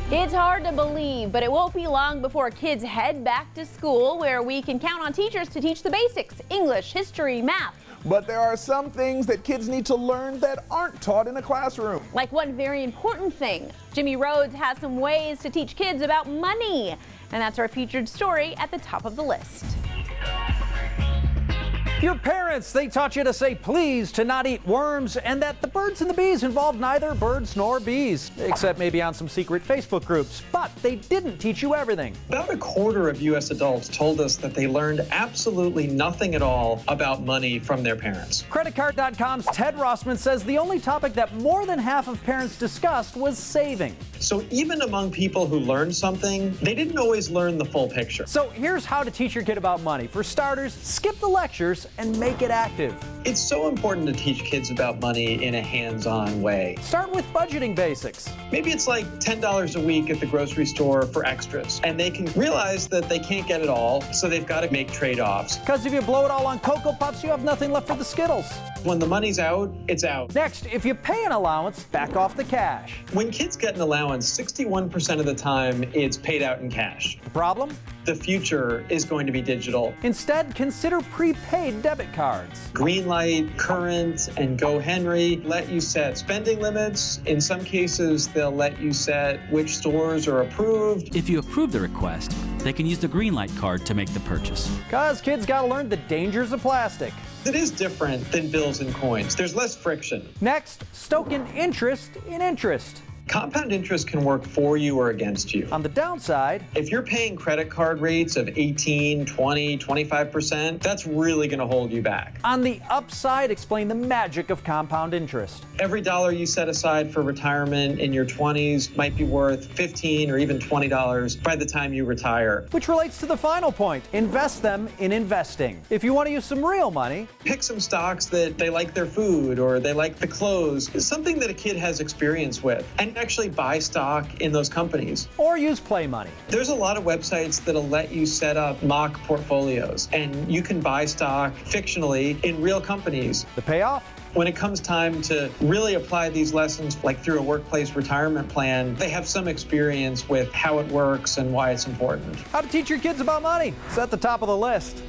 It's hard to believe, but it won't be long before kids head back to school, where we can count on teachers to teach the basics: English, history, math. But there are some things that kids need to learn that aren't taught in a classroom. Like one very important thing. Jimmy Rhodes has some ways to teach kids about money. And that's our featured story at the top of the list. Your parents, they taught you to say please, to not eat worms, and that the birds and the bees involved neither birds nor bees, except maybe on some secret Facebook groups. But they didn't teach you everything. About a quarter of U.S. adults told us that they learned absolutely nothing at all about money from their parents. Creditcard.com's Ted Rossman says the only topic that more than half of parents discussed was saving. So even among people who learned something, they didn't always learn the full picture. So here's how to teach your kid about money. For starters, skip the lectures and make it active. It's so important to teach kids about money in a hands-on way. Start with budgeting basics. Maybe it's like $10 a week at the grocery store for extras, and they can realize that they can't get it all, so they've got to make trade-offs. Because if you blow it all on Cocoa Puffs, you have nothing left for the Skittles. When the money's out, it's out. Next, if you pay an allowance, back off the cash. When kids get an allowance, 61% of the time it's paid out in cash. The problem? The future is going to be digital. Instead, consider prepaid debit cards. Greenlight, Current, and GoHenry let you set spending limits. In some cases, they'll let you set which stores are approved. If you approve the request, they can use the Greenlight card to make the purchase. Because kids gotta learn the dangers of plastic. It is different than bills and coins. There's less friction. Next, stoke in interest in interest. Compound interest can work for you or against you. On the downside, if you're paying credit card rates of 18, 20, 25%, that's really going to hold you back. On the upside, explain the magic of compound interest. Every dollar you set aside for retirement in your 20s might be worth $15 or even $20 by the time you retire. Which relates to the final point: invest them in investing. If you want to use some real money, pick some stocks that they like their food or they like the clothes. It's something that a kid has experience with. And actually buy stock in those companies. Or use play money. There's a lot of websites that'll let you set up mock portfolios, and you can buy stock fictionally in real companies. The payoff? When it comes time to really apply these lessons, like through a workplace retirement plan, they have some experience with how it works and why it's important. How to teach your kids about money. It's at the top of the list.